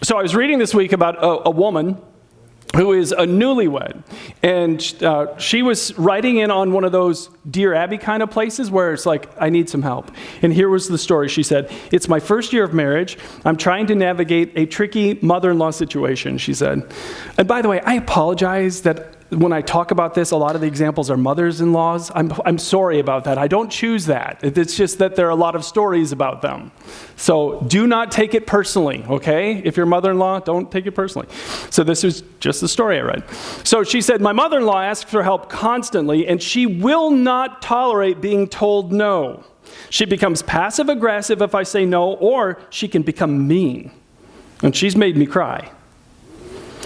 So I was reading this week about a woman who is a newlywed, and she was writing in on one of those Dear Abby kind of places where it's like, I need some help. And here was the story. She said, "It's my first year of marriage. I'm trying to navigate a tricky mother-in-law situation," she said. And by the way, I apologize that when I talk about this, a lot of the examples are mothers-in-laws. I'm sorry about that. I don't choose that. It's just that there are a lot of stories about them. So do not take it personally, okay? If you're mother-in-law, don't take it personally. So this is just the story I read. So she said, "My mother-in-law asks for help constantly, and she will not tolerate being told no. She becomes passive-aggressive if I say no, or she can become mean. And she's made me cry.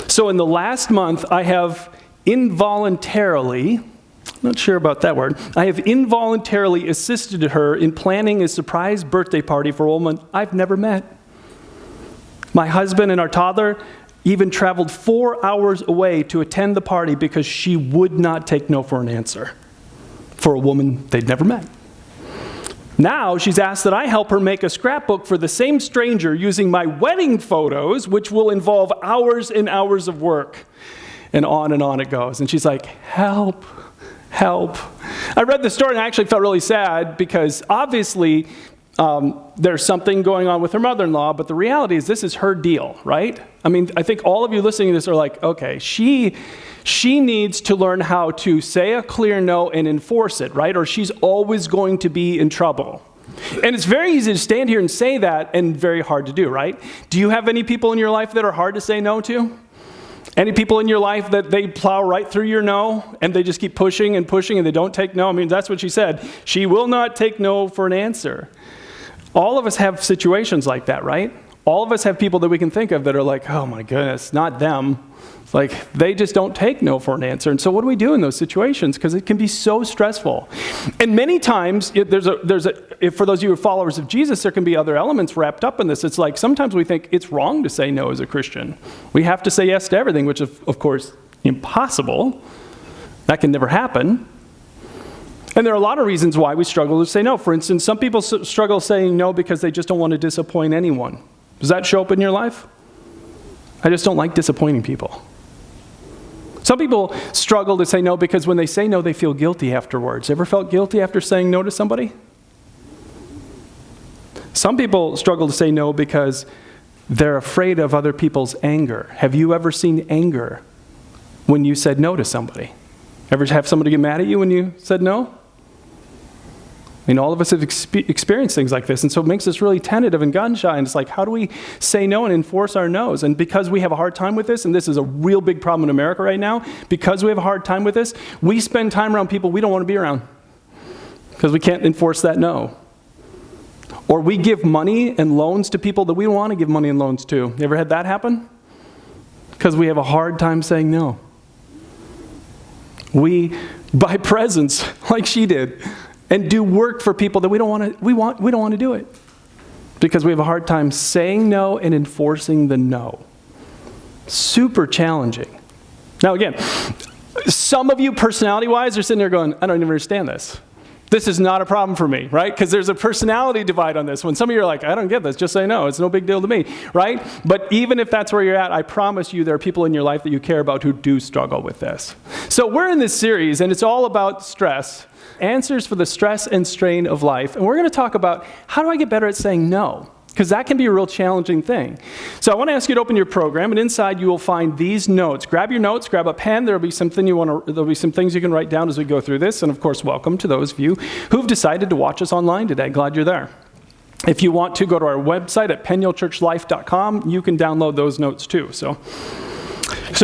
So in the last month, I have involuntarily," not sure about that word, "I have involuntarily assisted her in planning a surprise birthday party for a woman I've never met. My husband and our toddler even traveled 4 hours away to attend the party because she would not take no for an answer for a woman they'd never met. Now she's asked that I help her make a scrapbook for the same stranger using my wedding photos, which will involve hours and hours of work." And on it goes. And she's like, "Help, help." I read the story and I actually felt really sad because obviously there's something going on with her mother-in-law, but the reality is this is her deal, right? I mean, I think all of you listening to this are like, okay, she needs to learn how to say a clear no and enforce it, right? Or she's always going to be in trouble. And it's very easy to stand here and say that and very hard to do, right? Do you have any people in your life that are hard to say no to? Any people in your life that they plow right through your no and they just keep pushing and pushing and they don't take no? I mean, that's what she said. She will not take no for an answer. All of us have situations like that, right? All of us have people that we can think of that are like, oh my goodness, not them. Like, they just don't take no for an answer. And so what do we do in those situations? Because it can be so stressful. And many times, for those of you who are followers of Jesus, there can be other elements wrapped up in this. It's like sometimes we think it's wrong to say no as a Christian. We have to say yes to everything, which is, of course, impossible. That can never happen. And there are a lot of reasons why we struggle to say no. For instance, some people struggle saying no because they just don't want to disappoint anyone. Does that show up in your life? I just don't like disappointing people. Some people struggle to say no because when they say no, they feel guilty afterwards. Ever felt guilty after saying no to somebody? Some people struggle to say no because they're afraid of other people's anger. Have you ever seen anger when you said no to somebody? Ever have somebody get mad at you when you said no? I mean, all of us have experienced things like this, and so it makes us really tentative and gun-shy, and it's like, how do we say no and enforce our no's? And because we have a hard time with this, and this is a real big problem in America right now, because we have a hard time with this, we spend time around people we don't want to be around because we can't enforce that no. Or we give money and loans to people that we don't want to give money and loans to. You ever had that happen? Because we have a hard time saying no. We buy presents like she did and do work for people that we don't want to do it because we have a hard time saying no and enforcing the no. Super challenging. Now again, some of you personality-wise are sitting there going, I don't even understand this. This is not a problem for me, right? Because there's a personality divide on this one. Some of you are like, I don't get this, just say no. It's no big deal to me, right? But even if that's where you're at, I promise you there are people in your life that you care about who do struggle with this. So we're in this series, and it's all about stress, answers for the stress and strain of life. And we're going to talk about how do I get better at saying no? Because that can be a real challenging thing. So I want to ask you to open your program, and inside you will find these notes. Grab your notes, grab a pen. There'll be some things you can write down as we go through this. And of course, welcome to those of you who've decided to watch us online today. Glad you're there. If you want to go to our website at penuelchurchlife.com, you can download those notes too. So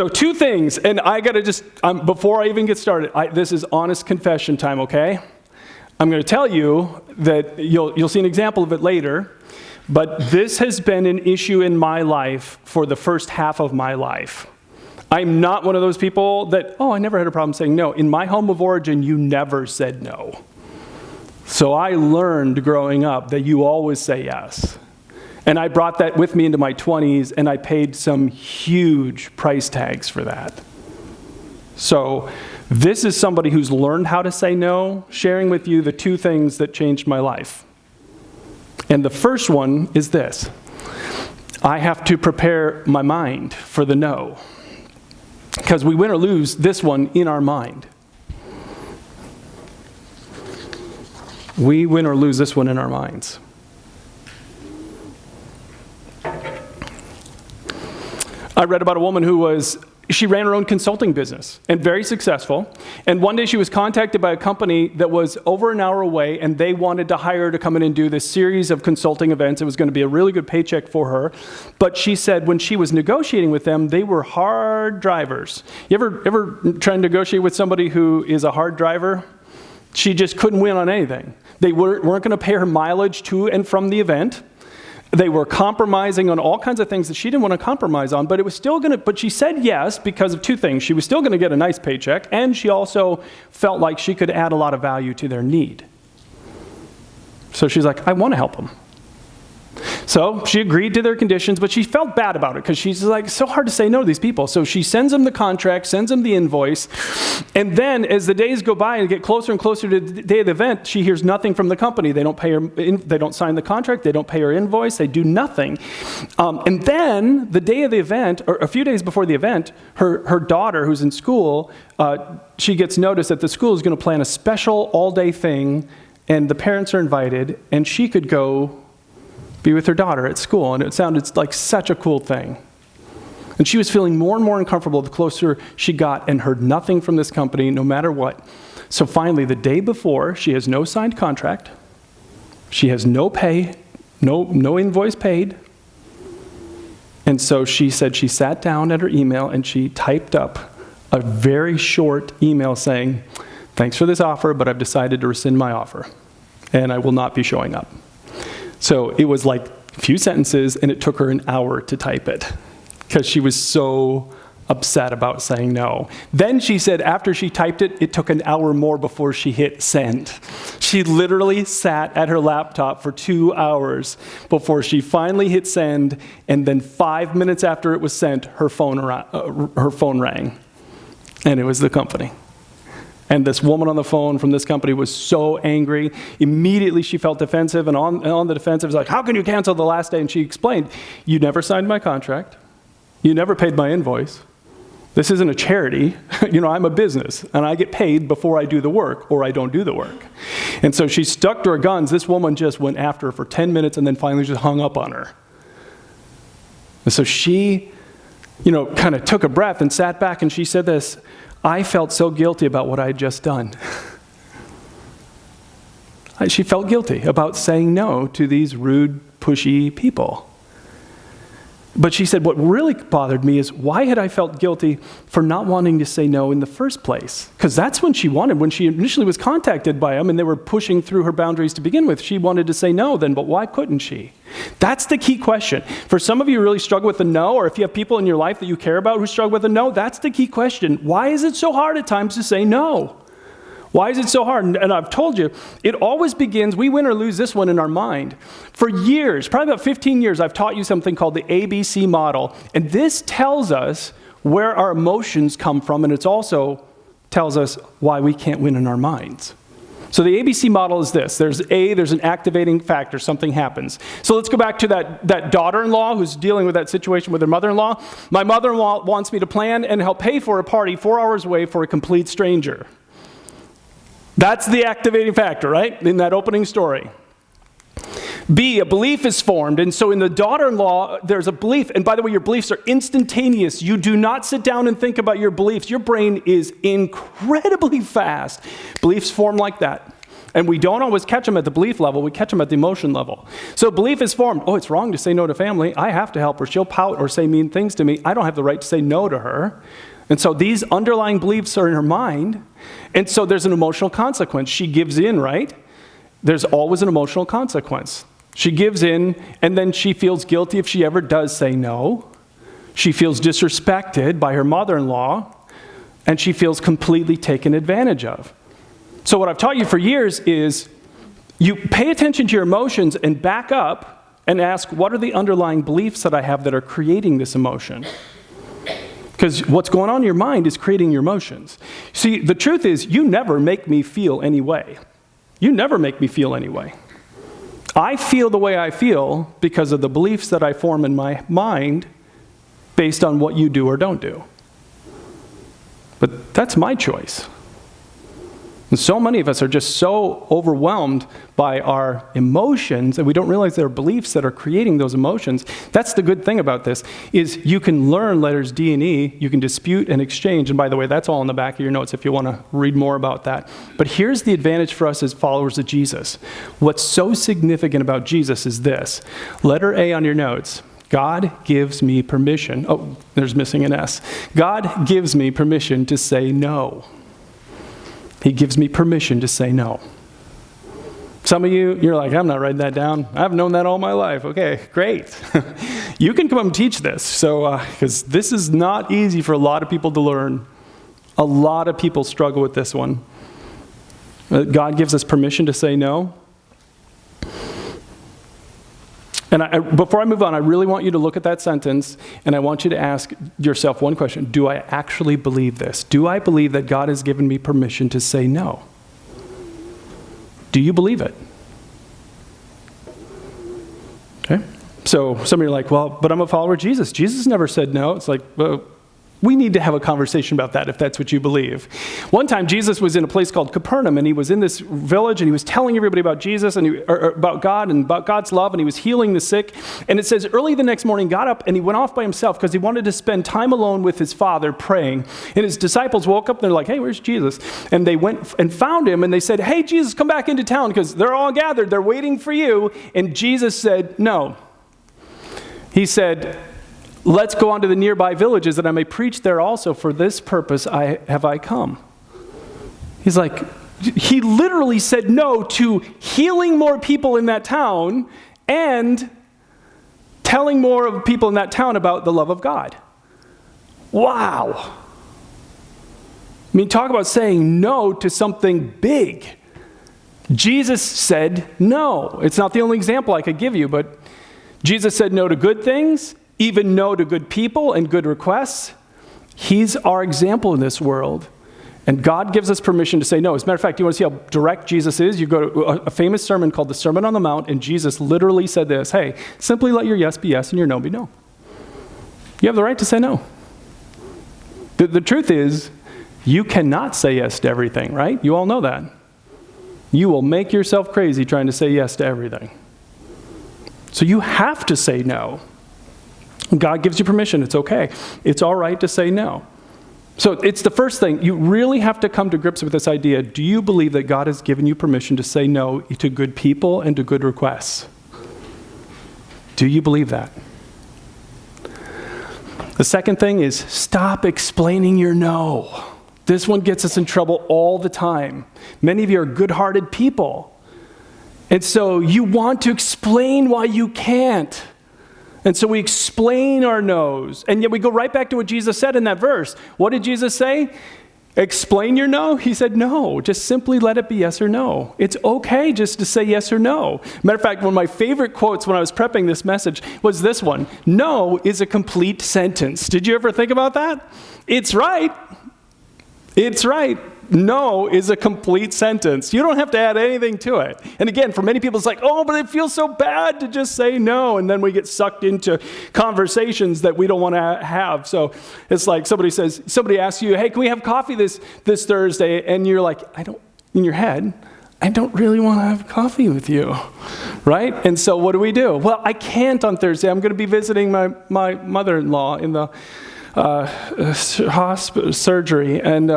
two things, and I got to just, before I even get started, this is honest confession time, okay? I'm going to tell you that you'll see an example of it later. But this has been an issue in my life for the first half of my life. I'm not one of those people that, I never had a problem saying no. In my home of origin, you never said no. So I learned growing up that you always say yes. And I brought that with me into my 20s, and I paid some huge price tags for that. So this is somebody who's learned how to say no, sharing with you the two things that changed my life. And the first one is this. I have to prepare my mind for the no. Because we win or lose this one in our mind. We win or lose this one in our minds. I read about a woman she ran her own consulting business and very successful. And one day she was contacted by a company that was over an hour away, and they wanted to hire her to come in and do this series of consulting events. It was going to be a really good paycheck for her. But she said when she was negotiating with them, they were hard drivers. You ever try and negotiate with somebody who is a hard driver? She just couldn't win on anything. They weren't going to pay her mileage to and from the event. They were compromising on all kinds of things that she didn't want to compromise on, but it was still going to, but she said yes because of two things. She was still going to get a nice paycheck, and she also felt like she could add a lot of value to their need. So she's like, I want to help them. So she agreed to their conditions, but she felt bad about it because she's like, so hard to say no to these people. So she sends them the contract, sends them the invoice, and then as the days go by and get closer and closer to the day of the event, she hears nothing from the company. They don't pay her, they don't sign the contract, they don't pay her invoice, they do nothing. And then the day of the event, or a few days before the event, her daughter, who's in school, she gets notice that the school is going to plan a special all-day thing, and the parents are invited, and she could go be with her daughter at school, and it sounded like such a cool thing. And she was feeling more and more uncomfortable the closer she got and heard nothing from this company, no matter what. So finally, the day before, she has no signed contract, she has no pay, no invoice paid, and so she said she sat down at her email and she typed up a very short email saying, thanks for this offer, but I've decided to rescind my offer, and I will not be showing up. So it was like a few sentences, and it took her an hour to type it because she was so upset about saying no. Then she said after she typed it, it took an hour more before she hit send. She literally sat at her laptop for 2 hours before she finally hit send, and then 5 minutes after it was sent, her phone rang, and it was the company. And this woman on the phone from this company was so angry. Immediately she felt defensive, and on the defensive was like, how can you cancel the last day? And she explained, you never signed my contract. You never paid my invoice. This isn't a charity. I'm a business, and I get paid before I do the work, or I don't do the work. And so she stuck to her guns. This woman just went after her for 10 minutes and then finally just hung up on her. And so she, kind of took a breath and sat back, and she said this, I felt so guilty about what I had just done. She felt guilty about saying no to these rude, pushy people. But she said, what really bothered me is why had I felt guilty for not wanting to say no in the first place? Because that's when she wanted. When she initially was contacted by them and they were pushing through her boundaries to begin with, she wanted to say no then, but why couldn't she? That's the key question. For some of you who really struggle with the no, or if you have people in your life that you care about who struggle with the no, that's the key question. Why is it so hard at times to say no? Why is it so hard? And I've told you, it always begins, we win or lose this one in our mind. For years, probably about 15 years, I've taught you something called the ABC model. And this tells us where our emotions come from, and it also tells us why we can't win in our minds. So the ABC model is this. There's an activating factor, something happens. So let's go back to that daughter-in-law who's dealing with that situation with her mother-in-law. My mother-in-law wants me to plan and help pay for a party 4 hours away for a complete stranger. That's the activating factor, right? In that opening story. B, a belief is formed. And so in the daughter-in-law, there's a belief. And by the way, your beliefs are instantaneous. You do not sit down and think about your beliefs. Your brain is incredibly fast. Beliefs form like that. And we don't always catch them at the belief level. We catch them at the emotion level. So belief is formed. Oh, it's wrong to say no to family. I have to help her. She'll pout or say mean things to me. I don't have the right to say no to her. And so these underlying beliefs are in her mind. And so there's an emotional consequence. She gives in, right? There's always an emotional consequence. She gives in, and then she feels guilty if she ever does say no. She feels disrespected by her mother-in-law, and she feels completely taken advantage of. So what I've taught you for years is you pay attention to your emotions and back up and ask, what are the underlying beliefs that I have that are creating this emotion? Because what's going on in your mind is creating your emotions. See, the truth is, you never make me feel any way. You never make me feel any way. I feel the way I feel because of the beliefs that I form in my mind based on what you do or don't do. But that's my choice. And so many of us are just so overwhelmed by our emotions, and we don't realize there are beliefs that are creating those emotions. That's the good thing about this, is you can learn letters D and E, you can dispute and exchange, and by the way, that's all in the back of your notes if you want to read more about that. But here's the advantage for us as followers of Jesus. What's so significant about Jesus is this. Letter A on your notes. God gives me permission. Oh, there's missing an S. God gives me permission to say no. He gives me permission to say no. Some of you, you're like, I'm not writing that down. I've known that all my life. Okay, great. You can come and teach this. So, because this is not easy for a lot of people to learn. A lot of people struggle with this one. God gives us permission to say no. And before I move on, I really want you to look at that sentence, and I want you to ask yourself one question. Do I actually believe this? Do I believe that God has given me permission to say no? Do you believe it? Okay. So some of you are like, well, but I'm a follower of Jesus. Jesus never said no. It's like, well, we need to have a conversation about that if that's what you believe. One time, Jesus was in a place called Capernaum, and he was in this village, and he was telling everybody about Jesus and about God and about God's love, and he was healing the sick. And it says, early the next morning, he got up, and he went off by himself because he wanted to spend time alone with his Father praying. And his disciples woke up, and they're like, hey, where's Jesus? And they went and found him, and they said, hey, Jesus, come back into town because they're all gathered. They're waiting for you. And Jesus said, no. He said, let's go on to the nearby villages that I may preach there also. For this purpose have I come. He's like, he literally said no to healing more people in that town and telling more of people in that town about the love of God. Wow. I mean, talk about saying no to something big. Jesus said no. It's not the only example I could give you, but Jesus said no to good things, even no to good people and good requests. He's our example in this world. And God gives us permission to say no. As a matter of fact, you want to see how direct Jesus is? You go to a famous sermon called the Sermon on the Mount, and Jesus literally said this, hey, simply let your yes be yes and your no be no. You have the right to say no. The truth is, you cannot say yes to everything, right? You all know that. You will make yourself crazy trying to say yes to everything. So you have to say no. God gives you permission. It's okay. It's all right to say no. So it's the first thing. You really have to come to grips with this idea. Do you believe that God has given you permission to say no to good people and to good requests? Do you believe that? The second thing is stop explaining your no. This one gets us in trouble all the time. Many of you are good-hearted people. And so you want to explain why you can't. And so we explain our no's. And yet we go right back to what Jesus said in that verse. What did Jesus say? Explain your no? He said no. Just simply let it be yes or no. It's okay just to say yes or no. Matter of fact, one of my favorite quotes when I was prepping this message was this one. No is a complete sentence. Did you ever think about that? It's right. It's right. No is a complete sentence. You don't have to add anything to it. And again, for many people, it's like, oh, but it feels so bad to just say no. And then we get sucked into conversations that we don't want to have. So it's like somebody asks you, hey, can we have coffee this Thursday? And you're like, in your head, I don't really want to have coffee with you, right? And so what do? Well, I can't on Thursday. I'm going to be visiting my mother-in-law in the hospital surgery, and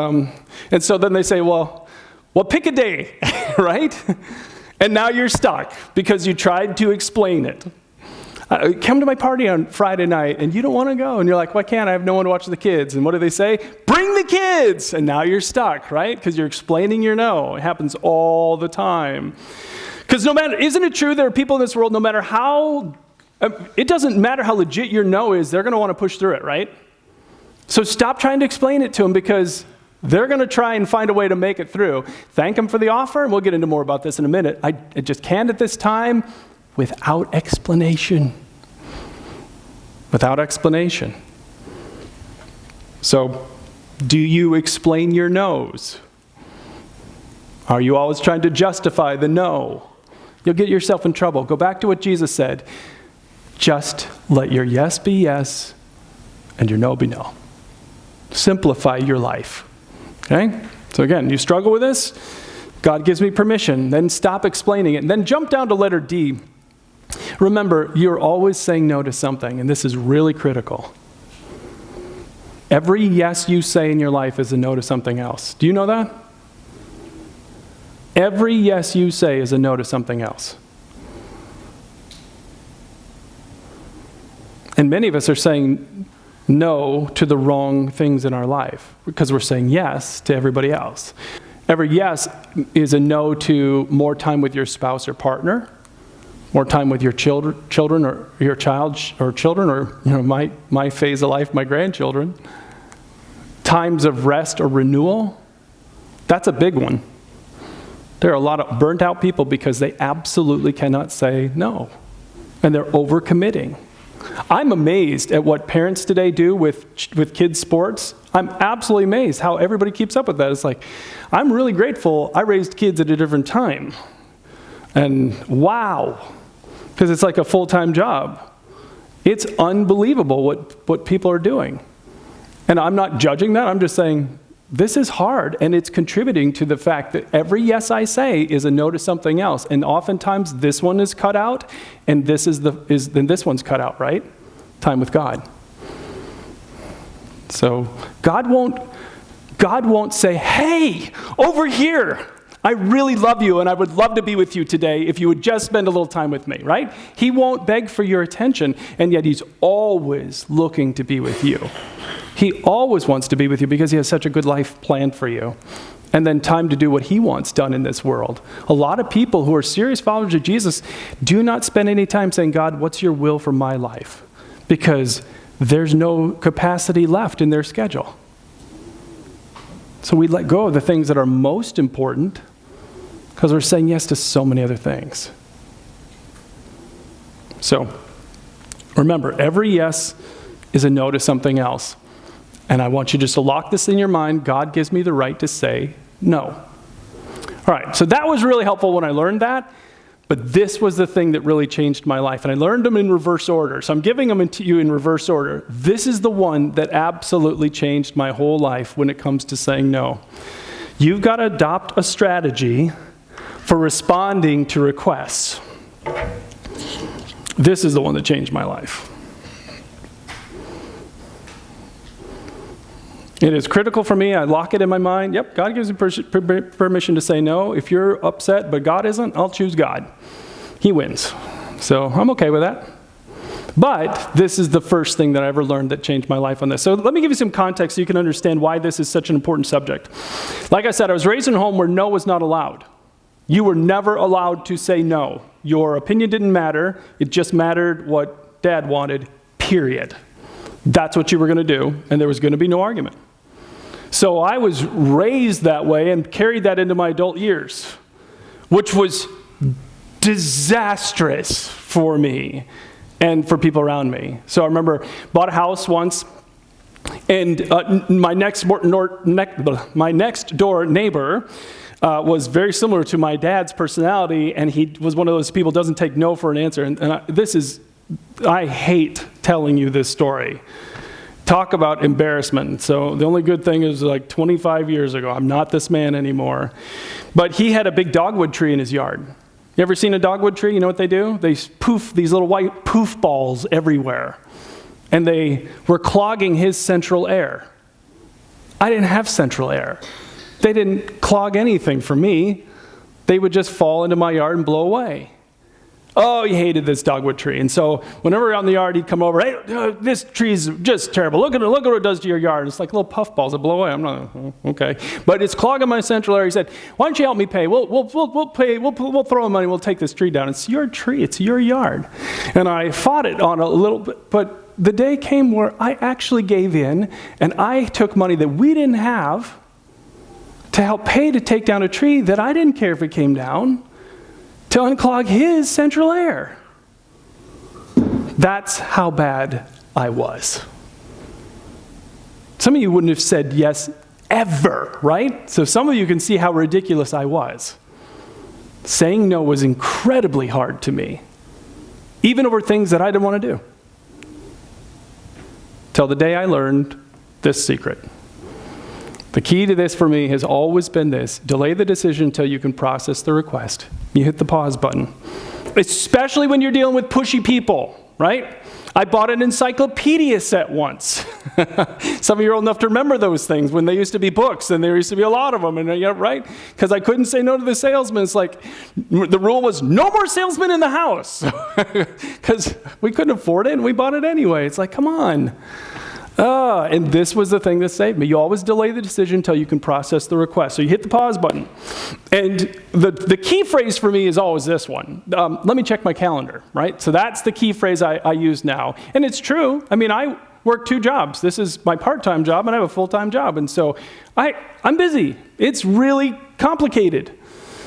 so then they say, well, pick a day, right? And now you're stuck because you tried to explain it. Come to my party on Friday night, and you don't want to go, and you're like, why can't I have no one to watch the kids? And what do they say? Bring the kids, and now you're stuck, right? Because you're explaining your no. It happens all the time. Because isn't it true there are people in this world, no matter how, it doesn't matter how legit your no is, they're going to want to push through it, right? So stop trying to explain it to them because they're going to try and find a way to make it through. Thank them for the offer, and we'll get into more about this in a minute. I just can't at this time without explanation. Without explanation. So, do you explain your no's? Are you always trying to justify the no? You'll get yourself in trouble. Go back to what Jesus said. Just let your yes be yes and your no be no. Simplify your life. Okay? So again, you struggle with this? God gives me permission. Then stop explaining it. And then jump down to letter D. Remember, you're always saying no to something, and this is really critical. Every yes you say in your life is a no to something else. Do you know that? Every yes you say is a no to something else. And many of us are saying no to the wrong things in our life because we're saying yes to everybody else. Every yes is a no to more time with your spouse or partner, more time with your children or your child or children, or my phase of life, my grandchildren. Times of rest or renewal. That's a big one. There are a lot of burnt out people because they absolutely cannot say no. And they're overcommitting. I'm amazed at what parents today do with kids' sports. I'm absolutely amazed how everybody keeps up with that. It's like, I'm really grateful I raised kids at a different time. And wow, because it's like a full-time job. It's unbelievable what people are doing. And I'm not judging that. I'm just saying, this is hard, and it's contributing to the fact that every yes I say is a no to something else. And oftentimes this one is cut out, and then this one's cut out, right? Time with God. So God won't say, hey, over here, I really love you, and I would love to be with you today if you would just spend a little time with me, right? He won't beg for your attention, and yet he's always looking to be with you. He always wants to be with you because he has such a good life planned for you. And then time to do what he wants done in this world. A lot of people who are serious followers of Jesus do not spend any time saying, God, what's your will for my life? Because there's no capacity left in their schedule. So we let go of the things that are most important because we're saying yes to so many other things. So remember, every yes is a no to something else. And I want you just to lock this in your mind. God gives me the right to say no. All right, so that was really helpful when I learned that. But this was the thing that really changed my life. And I learned them in reverse order. So I'm giving them to you in reverse order. This is the one that absolutely changed my whole life when it comes to saying no. You've got to adopt a strategy for responding to requests. This is the one that changed my life. It is critical for me. I lock it in my mind. Yep, God gives me permission to say no. If you're upset, but God isn't, I'll choose God. He wins. So I'm okay with that. But this is the first thing that I ever learned that changed my life on this. So let me give you some context so you can understand why this is such an important subject. Like I said, I was raised in a home where no was not allowed. You were never allowed to say no. Your opinion didn't matter. It just mattered what Dad wanted, period. That's what you were going to do, and there was going to be no argument. So I was raised that way and carried that into my adult years, which was disastrous for me and for people around me. So I remember bought a house once, and my next door neighbor was very similar to my dad's personality, and he was one of those people who doesn't take no for an answer. I hate telling you this story. Talk about embarrassment. So the only good thing is like 25 years ago, I'm not this man anymore. But he had a big dogwood tree in his yard. You ever seen a dogwood tree? You know what they do? They poof these little white poof balls everywhere. And they were clogging his central air. I didn't have central air. They didn't clog anything for me. They would just fall into my yard and blow away. Oh, he hated this dogwood tree. And so whenever we were out in the yard, he'd come over, hey, this tree's just terrible. Look at what it does to your yard. It's like little puff balls that blow away. I'm not, okay. But it's clogging my central air. He said, why don't you help me pay? We'll pay, we'll throw in money, we'll take this tree down. It's your tree, it's your yard. And I fought it on a little bit, but the day came where I actually gave in, and I took money that we didn't have to help pay to take down a tree that I didn't care if it came down, to unclog his central air. That's how bad I was. Some of you wouldn't have said yes ever, right? So some of you can see how ridiculous I was. Saying no was incredibly hard to me, even over things that I didn't want to do. Till the day I learned this secret. The key to this for me has always been this: delay the decision until you can process the request. You hit the pause button. Especially when you're dealing with pushy people, right? I bought an encyclopedia set once. Some of you are old enough to remember those things when they used to be books, and there used to be a lot of them, and right? Because I couldn't say no to the salesman. It's like the rule was no more salesmen in the house, because we couldn't afford it, and we bought it anyway. It's like, come on. And this was the thing that saved me. You always delay the decision until you can process the request. So you hit the pause button. And the key phrase for me is always this one. Let me check my calendar, right? So that's the key phrase I use now. And it's true. I mean, I work 2 jobs. This is my part-time job, and I have a full-time job. And so I'm busy. It's really complicated.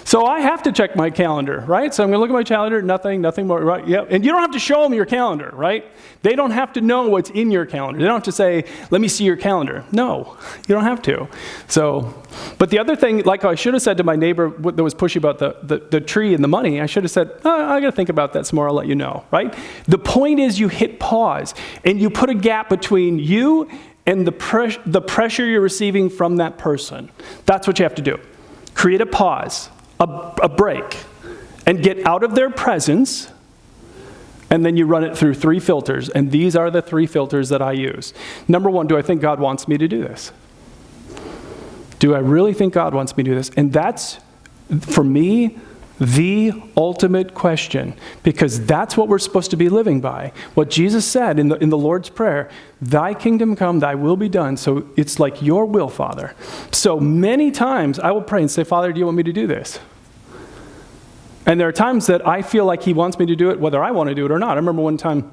So I have to check my calendar, right? So I'm going to look at my calendar, nothing more, right? Yeah. And you don't have to show them your calendar, right? They don't have to know what's in your calendar. They don't have to say, let me see your calendar. No, you don't have to. So, but the other thing, like I should have said to my neighbor that was pushy about the tree and the money, I should have said, I got to think about that some more, I'll let you know, right? The point is you hit pause, and you put a gap between you and the pressure you're receiving from that person. That's what you have to do. Create a pause. A break, and get out of their presence, and then you run it through 3 filters, and these are the 3 filters that I use. Number 1, do I think God wants me to do this? Do I really think God wants me to do this? And that's, for me, the ultimate question, because that's what we're supposed to be living by. What Jesus said in the Lord's Prayer, thy kingdom come, thy will be done. So it's like your will, Father. So many times I will pray and say, Father, do you want me to do this? And there are times that I feel like he wants me to do it, whether I want to do it or not. I remember one time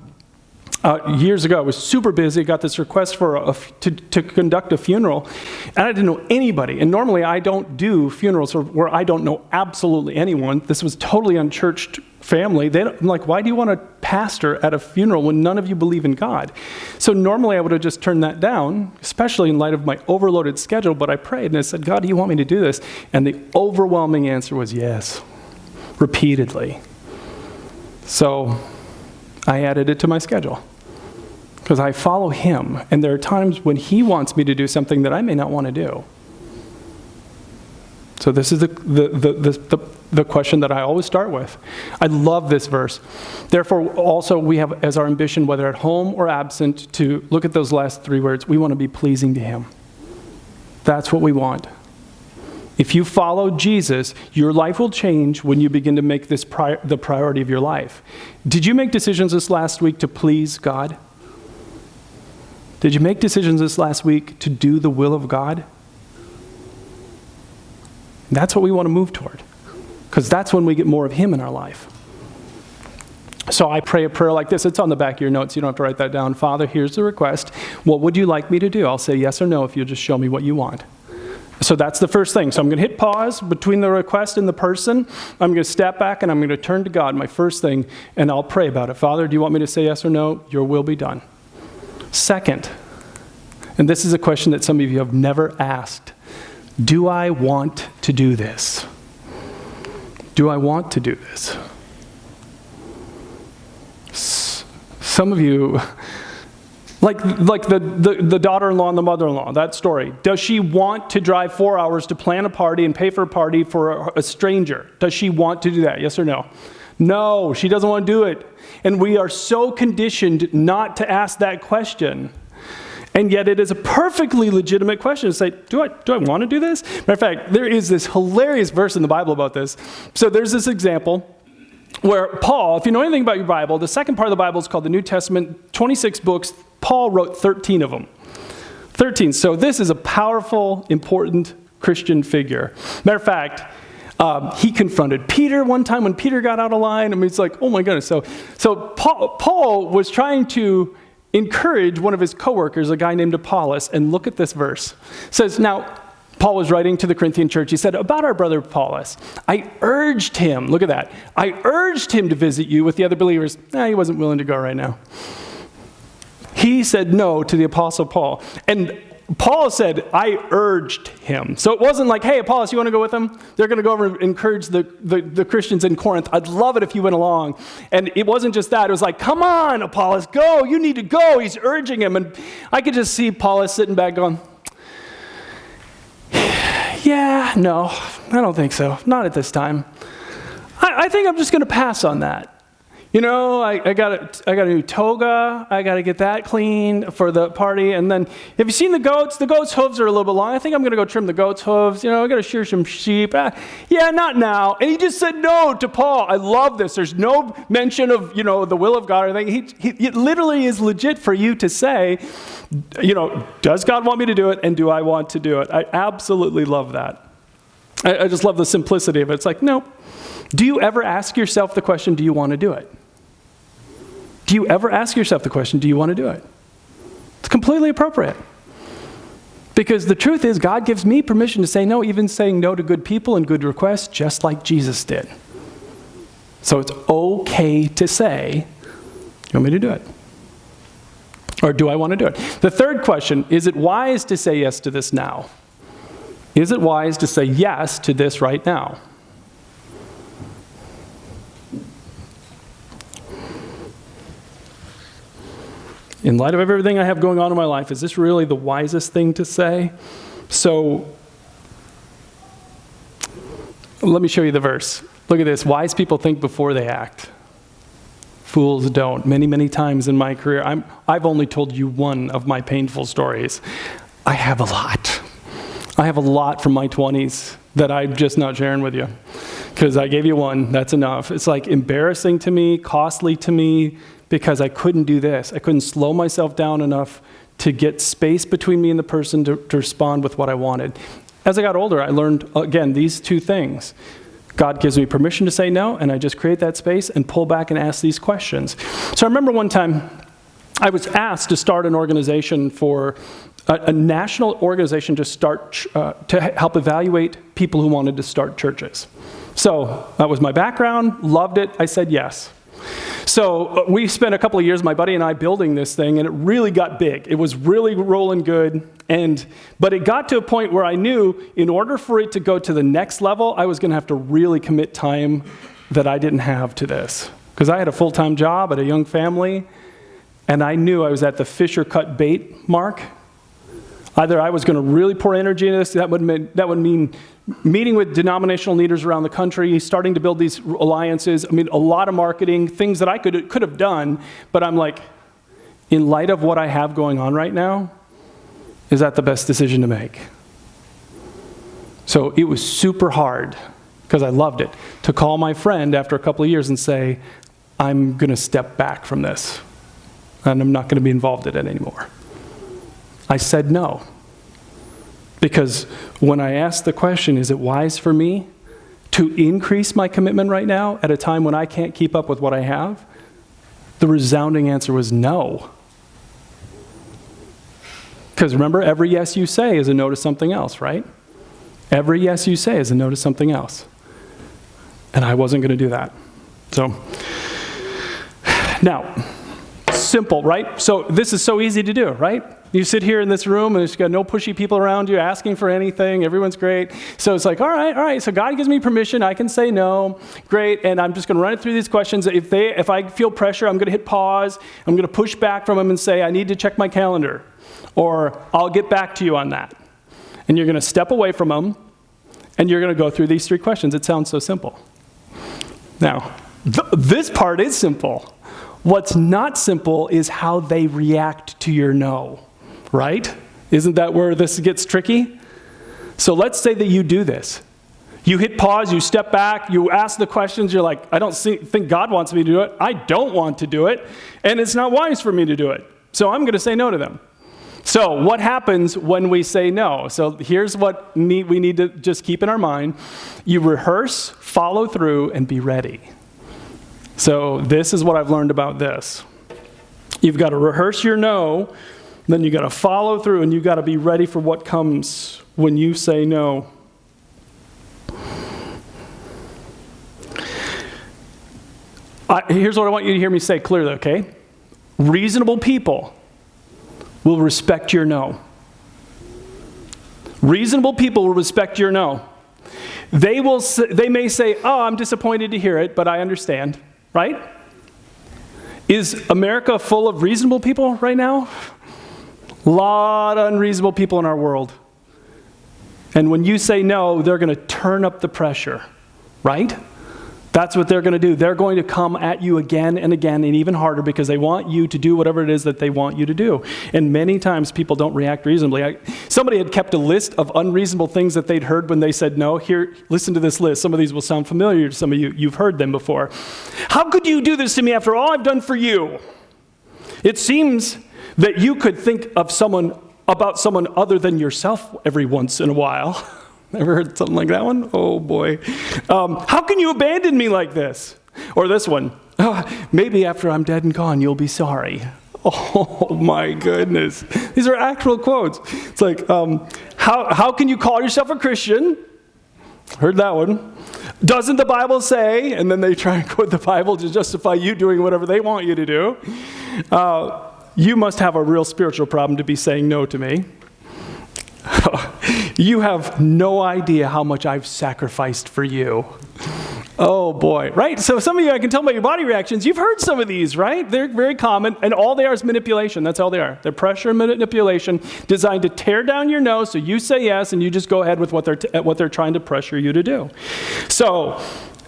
years ago, I was super busy, got this request to conduct a funeral, and I didn't know anybody. And normally I don't do funerals where I don't know absolutely anyone. This was totally unchurched family. I'm like, why do you want a pastor at a funeral when none of you believe in God? So normally I would have just turned that down, especially in light of my overloaded schedule, but I prayed and I said, God, do you want me to do this? And the overwhelming answer was yes, repeatedly. So I added it to my schedule because I follow him, and there are times when he wants me to do something that I may not want to do. So this is the question that I always start with. I love this verse. Therefore, also we have as our ambition, whether at home or absent, to look at those last 3 words. We want to be pleasing to him. That's what we want. If you follow Jesus, your life will change when you begin to make this the priority of your life. Did you make decisions this last week to please God? Did you make decisions this last week to do the will of God? That's what we want to move toward, because that's when we get more of him in our life. So I pray a prayer like this. It's on the back of your notes. You don't have to write that down. Father, here's the request. What would you like me to do? I'll say yes or no if you'll just show me what you want. So that's the first thing. So I'm going to hit pause between the request and the person. I'm going to step back and I'm going to turn to God, my first thing, and I'll pray about it. Father, do you want me to say yes or no? Your will be done. Second, and this is a question that some of you have never asked. Do I want to do this? Do I want to do this? Some of you, like the daughter-in-law and the mother-in-law, that story. Does she want to drive 4 hours to plan a party and pay for a party for a stranger? Does she want to do that? Yes or no? No, she doesn't want to do it. And we are so conditioned not to ask that question. And yet it is a perfectly legitimate question to say, do I want to do this? Matter of fact, there is this hilarious verse in the Bible about this. So there's this example where Paul, if you know anything about your Bible, the second part of the Bible is called the New Testament, 26 books. Paul wrote 13 of them. 13. So this is a powerful, important Christian figure. Matter of fact, he confronted Peter one time when Peter got out of line. I mean, it's like, oh my goodness. So Paul was trying to encourage one of his coworkers, a guy named Apollos, and look at this verse. It says, now, Paul was writing to the Corinthian church. He said, about our brother Apollos, I urged him, look at that, I urged him to visit you with the other believers. He wasn't willing to go right now. He said no to the Apostle Paul. And Paul said, I urged him. So it wasn't like, hey, Apollos, you want to go with them? They're going to go over and encourage the Christians in Corinth. I'd love it if you went along. And it wasn't just that. It was like, come on, Apollos, go. You need to go. He's urging him. And I could just see Apollos sitting back going, yeah, no, I don't think so. Not at this time. I think I'm just going to pass on that. You know, I got a new toga. I got to get that clean for the party. And then, have you seen the goats? The goats' hooves are a little bit long. I think I'm going to go trim the goats' hooves. You know, I got to shear some sheep. Yeah, not now. And he just said no to Paul. I love this. There's no mention of, you know, the will of God or anything. It literally is legit for you to say, you know, does God want me to do it, and do I want to do it? I absolutely love that. I just love the simplicity of it. It's like, no. Do you ever ask yourself the question, do you want to do it? Do you ever ask yourself the question, do you want to do it? It's completely appropriate. Because the truth is, God gives me permission to say no, even saying no to good people and good requests, just like Jesus did. So it's okay to say, you want me to do it? Or do I want to do it? The third question, is it wise to say yes to this now? Is it wise to say yes to this right now? In light of everything I have going on in my life, is this really the wisest thing to say? So, let me show you the verse. Look at this. Wise people think before they act. Fools don't. Many, many times in my career, I've only told you one of my painful stories. I have a lot. I have a lot from my 20s that I'm just not sharing with you. Because I gave you one, that's enough. It's like embarrassing to me, costly to me, because I couldn't do this. I couldn't slow myself down enough to get space between me and the person to respond with what I wanted. As I got older, I learned, again, these two things. God gives me permission to say no, and I just create that space and pull back and ask these questions. So I remember one time I was asked to start an organization for a national organization to start to help evaluate people who wanted to start churches. So that was my background, loved it, I said yes. So we spent a couple of years, my buddy and I, building this thing, and it really got big. It was really rolling good, but it got to a point where I knew in order for it to go to the next level, I was going to have to really commit time that I didn't have to this. Because I had a full-time job, I had a young family, and I knew I was at the fish or cut bait mark. Either I was going to really pour energy into this, that would mean meeting with denominational leaders around the country, starting to build these alliances. I mean, a lot of marketing, things that I could have done, but I'm like, in light of what I have going on right now, is that the best decision to make? So it was super hard, because I loved it, to call my friend after a couple of years and say, I'm going to step back from this, and I'm not going to be involved in it anymore. I said no. Because when I asked the question, is it wise for me to increase my commitment right now at a time when I can't keep up with what I have? The resounding answer was no. Because remember, every yes you say is a no to something else, right? Every yes you say is a no to something else. And I wasn't going to do that. So, now, simple, right? So this is so easy to do, right? You sit here in this room and there's got no pushy people around you asking for anything. Everyone's great. So it's like, all right. So God gives me permission. I can say no. Great. And I'm just going to run it through these questions. If I feel pressure, I'm going to hit pause. I'm going to push back from them and say, I need to check my calendar. Or I'll get back to you on that. And you're going to step away from them and you're going to go through these three questions. It sounds so simple. Now, this part is simple. What's not simple is how they react to your no, right? Isn't that where this gets tricky? So let's say that you do this. You hit pause, you step back, you ask the questions, you're like, I don't think God wants me to do it. I don't want to do it, and it's not wise for me to do it. So I'm going to say no to them. So what happens when we say no? So here's what we need to just keep in our mind. You rehearse, follow through, and be ready. So this is what I've learned about this. You've got to rehearse your no, then you've got to follow through, and you've got to be ready for what comes when you say no. Here's what I want you to hear me say clearly, okay? Reasonable people will respect your no. Reasonable people will respect your no. They may say, oh, I'm disappointed to hear it, but I understand, right? Is America full of reasonable people right now? A lot of unreasonable people in our world. And when you say no, they're going to turn up the pressure, right? That's what they're going to do. They're going to come at you again and again and even harder because they want you to do whatever it is that they want you to do. And many times people don't react reasonably. Somebody had kept a list of unreasonable things that they'd heard when they said no. Here, listen to this list. Some of these will sound familiar to some of you. You've heard them before. How could you do this to me after all I've done for you? It seems that you could think of about someone other than yourself every once in a while. Ever heard something like that one? Oh, boy. How can you abandon me like this? Or this one. Maybe after I'm dead and gone, you'll be sorry. Oh, my goodness. These are actual quotes. It's like, how can you call yourself a Christian? Heard that one. Doesn't the Bible say? And then they try and quote the Bible to justify you doing whatever they want you to do. You must have a real spiritual problem to be saying no to me. You have no idea how much I've sacrificed for you. Oh, boy. Right? So some of you, I can tell by your body reactions, you've heard some of these, right? They're very common, and all they are is manipulation. That's all they are. They're pressure and manipulation designed to tear down your no so you say yes, and you just go ahead with what they're trying to pressure you to do. So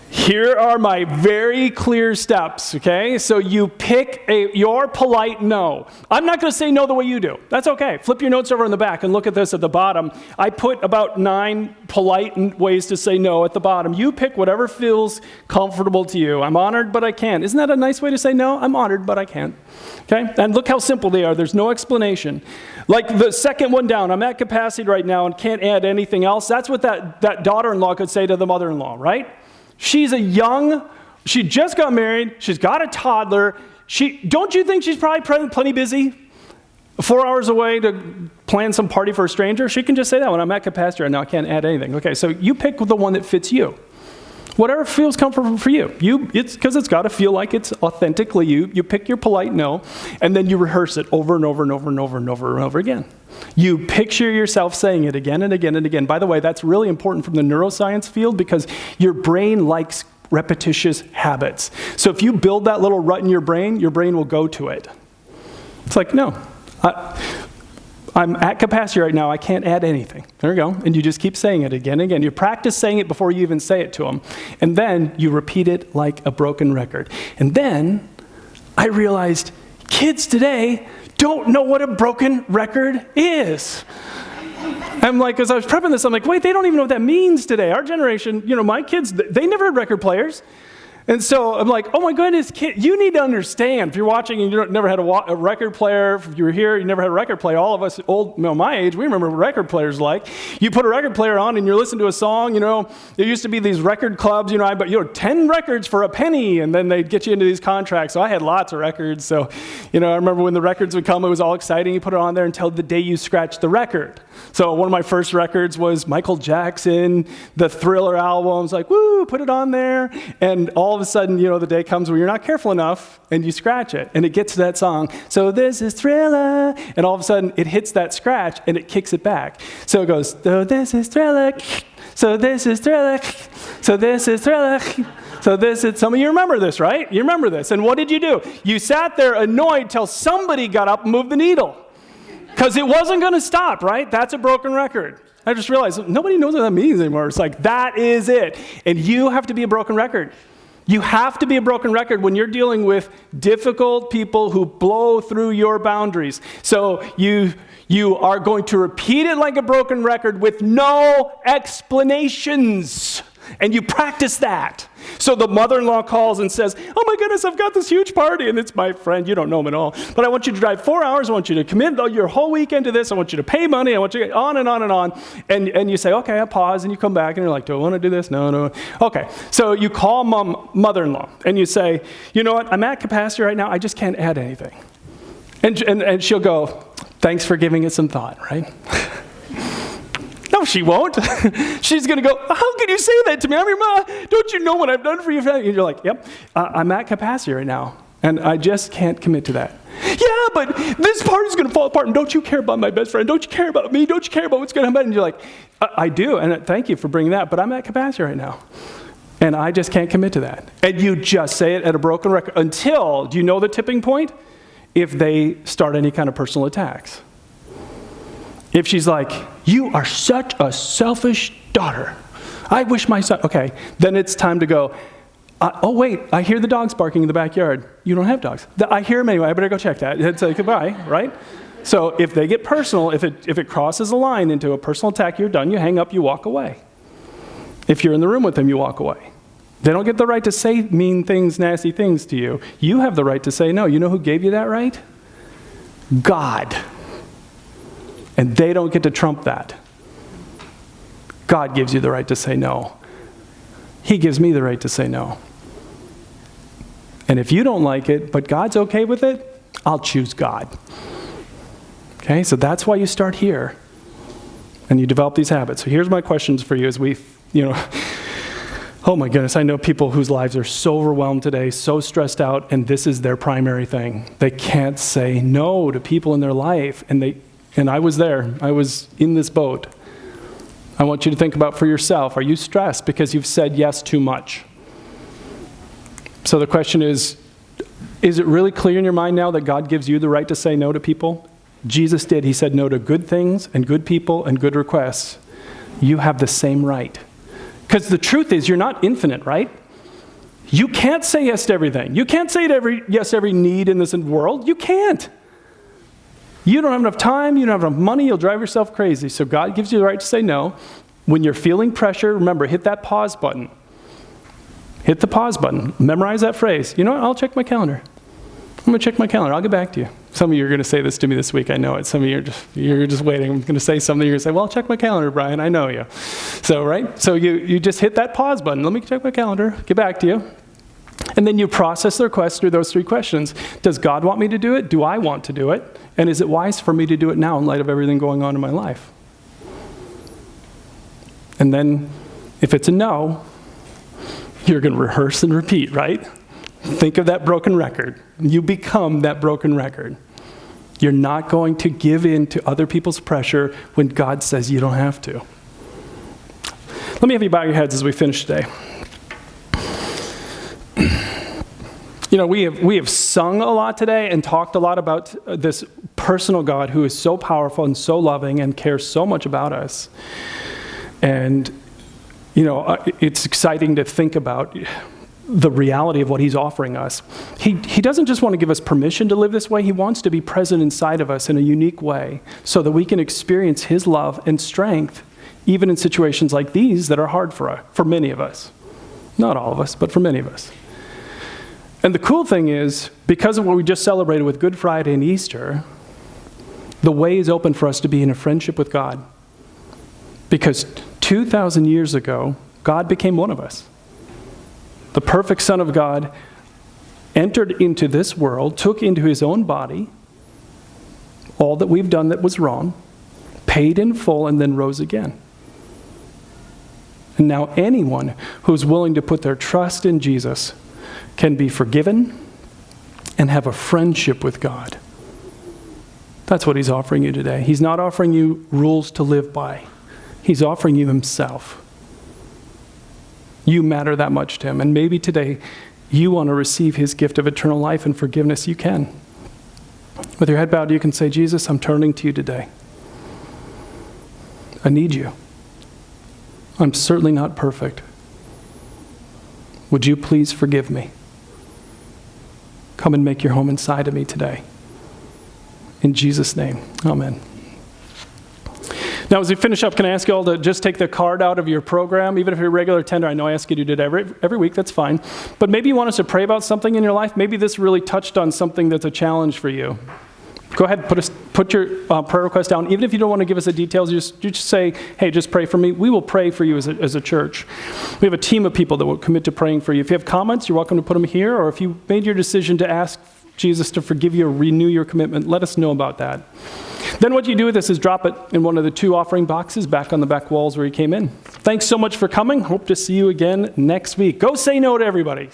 here are my very clear steps, okay? So you pick your polite no. I'm not going to say no the way you do. That's okay. Flip your notes over in the back and look at this at the bottom. I put about 9 polite ways to say no at the bottom. You pick whatever feels comfortable to you. I'm honored, but I can't. Isn't that a nice way to say no? I'm honored, but I can't. Okay? And look how simple they are. There's no explanation. Like the second one down, I'm at capacity right now and can't add anything else. That's what that daughter-in-law could say to the mother-in-law, right? She just got married, she's got a toddler. Don't you think she's probably plenty busy? 4 hours away to plan some party for a stranger? She can just say that when I'm at capacity right now, I can't add anything. Okay, so you pick the one that fits you. Whatever feels comfortable for you. It's because it's got to feel like it's authentically you. You pick your polite no, and then you rehearse it over and over and over and over and over and over again. You picture yourself saying it again and again and again. By the way, that's really important from the neuroscience field because your brain likes repetitious habits. So if you build that little rut in your brain will go to it. It's like, no, I'm at capacity right now. I can't add anything. There you go. And you just keep saying it again and again. You practice saying it before you even say it to them. And then you repeat it like a broken record. And then I realized kids today don't know what a broken record is. I'm like, as I was prepping this, I'm like, wait, they don't even know what that means today. Our generation, my kids, they never had record players. And so I'm like, oh my goodness, kid, you need to understand. If you're watching and you never had a record player, if you were here, you never had a record player, all of us old, my age, we remember what record players like. You put a record player on and you're listening to a song, there used to be these record clubs, but 10 records for a penny, and then they'd get you into these contracts. So I had lots of records. So, I remember when the records would come, it was all exciting. You put it on there until the day you scratched the record. So one of my first records was Michael Jackson, the Thriller albums, like, woo, put it on there. And all of a sudden, the day comes where you're not careful enough and you scratch it. And it gets to that song, so this is Thriller. And all of a sudden, it hits that scratch and it kicks it back. So it goes, so this is Thriller. So this is Thriller. So this is Thriller. So this is, some of you remember this, right? You remember this. And what did you do? You sat there annoyed till somebody got up and moved the needle. Because it wasn't going to stop, right? That's a broken record. I just realized nobody knows what that means anymore. It's like, that is it. And you have to be a broken record. You have to be a broken record when you're dealing with difficult people who blow through your boundaries. So you are going to repeat it like a broken record with no explanations. And you practice that. So the mother-in-law calls and says, oh my goodness, I've got this huge party, and it's my friend, you don't know him at all, but I want you to drive 4 hours, I want you to commit your whole weekend to this, I want you to pay money, I want you to on and on and on, and you say, okay, I pause, and you come back, and you're like, do I want to do this? No. Okay, so you call mother-in-law, and you say, you know what, I'm at capacity right now, I just can't add anything. And she'll go, thanks for giving it some thought, right? No, she won't. She's going to go, how can you say that to me? I'm your mom. Don't you know what I've done for you? And you're like, yep, I'm at capacity right now, and I just can't commit to that. Yeah, but this party's going to fall apart, and don't you care about my best friend? Don't you care about me? Don't you care about what's going to happen? And you're like, I do, and thank you for bringing that, but I'm at capacity right now. And I just can't commit to that. And you just say it at a broken record until, do you know the tipping point? If they start any kind of personal attacks. If she's like, you are such a selfish daughter. I wish my son, okay, then it's time to go, oh wait, I hear the dogs barking in the backyard. You don't have dogs. I hear them anyway, I better go check that. And say goodbye, right? So if they get personal, if it crosses a line into a personal attack, you're done, you hang up, you walk away. If you're in the room with them, you walk away. They don't get the right to say mean things, nasty things to you. You have the right to say no. You know who gave you that right? God. And they don't get to trump that. God gives you the right to say no. He gives me the right to say no. And if you don't like it, but God's okay with it, I'll choose God. Okay, so that's why you start here. And you develop these habits. So here's my questions for you as we, oh my goodness, I know people whose lives are so overwhelmed today, so stressed out, and this is their primary thing. They can't say no to people in their life. And I was there. I was in this boat. I want you to think about for yourself. Are you stressed because you've said yes too much? So the question is it really clear in your mind now that God gives you the right to say no to people? Jesus did. He said no to good things and good people and good requests. You have the same right. Because the truth is, you're not infinite, right? You can't say yes to everything. You can't say yes to every need in this world. You can't. You don't have enough time. You don't have enough money. You'll drive yourself crazy. So God gives you the right to say no. When you're feeling pressure, remember, hit that pause button. Hit the pause button. Memorize that phrase. You know what? I'll check my calendar. I'm going to check my calendar. I'll get back to you. Some of you are going to say this to me this week. I know it. Some of you you're just waiting. I'm going to say something. You're going to say, well, I'll check my calendar, Brian. I know you. So, right? So you just hit that pause button. Let me check my calendar. Get back to you. And then you process the request through those three questions. Does God want me to do it? Do I want to do it? And is it wise for me to do it now in light of everything going on in my life? And then if it's a no, you're going to rehearse and repeat, right? Think of that broken record. You become that broken record. You're not going to give in to other people's pressure when God says you don't have to. Let me have you bow your heads as we finish today. We have sung a lot today and talked a lot about this personal God who is so powerful and so loving and cares so much about us. And, it's exciting to think about the reality of what he's offering us. He doesn't just want to give us permission to live this way. He wants to be present inside of us in a unique way so that we can experience his love and strength even in situations like these that are hard for many of us. Not all of us, but for many of us. And the cool thing is, because of what we just celebrated with Good Friday and Easter, the way is open for us to be in a friendship with God. Because 2,000 years ago, God became one of us. The perfect Son of God entered into this world, took into his own body all that we've done that was wrong, paid in full, and then rose again. And now anyone who's willing to put their trust in Jesus can be forgiven and have a friendship with God. That's what he's offering you today. He's not offering you rules to live by. He's offering you himself. You matter that much to him. And maybe today you want to receive his gift of eternal life and forgiveness. You can. With your head bowed, you can say, Jesus, I'm turning to you today. I need you. I'm certainly not perfect. Would you please forgive me? Come and make your home inside of me today. In Jesus' name, amen. Now, as we finish up, can I ask you all to just take the card out of your program? Even if you're a regular attender, I know I ask you to do that every week, that's fine. But maybe you want us to pray about something in your life. Maybe this really touched on something that's a challenge for you. Go ahead, put your prayer request down. Even if you don't want to give us the details, you just say, hey, just pray for me. We will pray for you as a church. We have a team of people that will commit to praying for you. If you have comments, you're welcome to put them here. Or if you made your decision to ask Jesus to forgive you or renew your commitment, let us know about that. Then what you do with this is drop it in one of the 2 offering boxes back on the back walls where you came in. Thanks so much for coming. Hope to see you again next week. Go say no to everybody.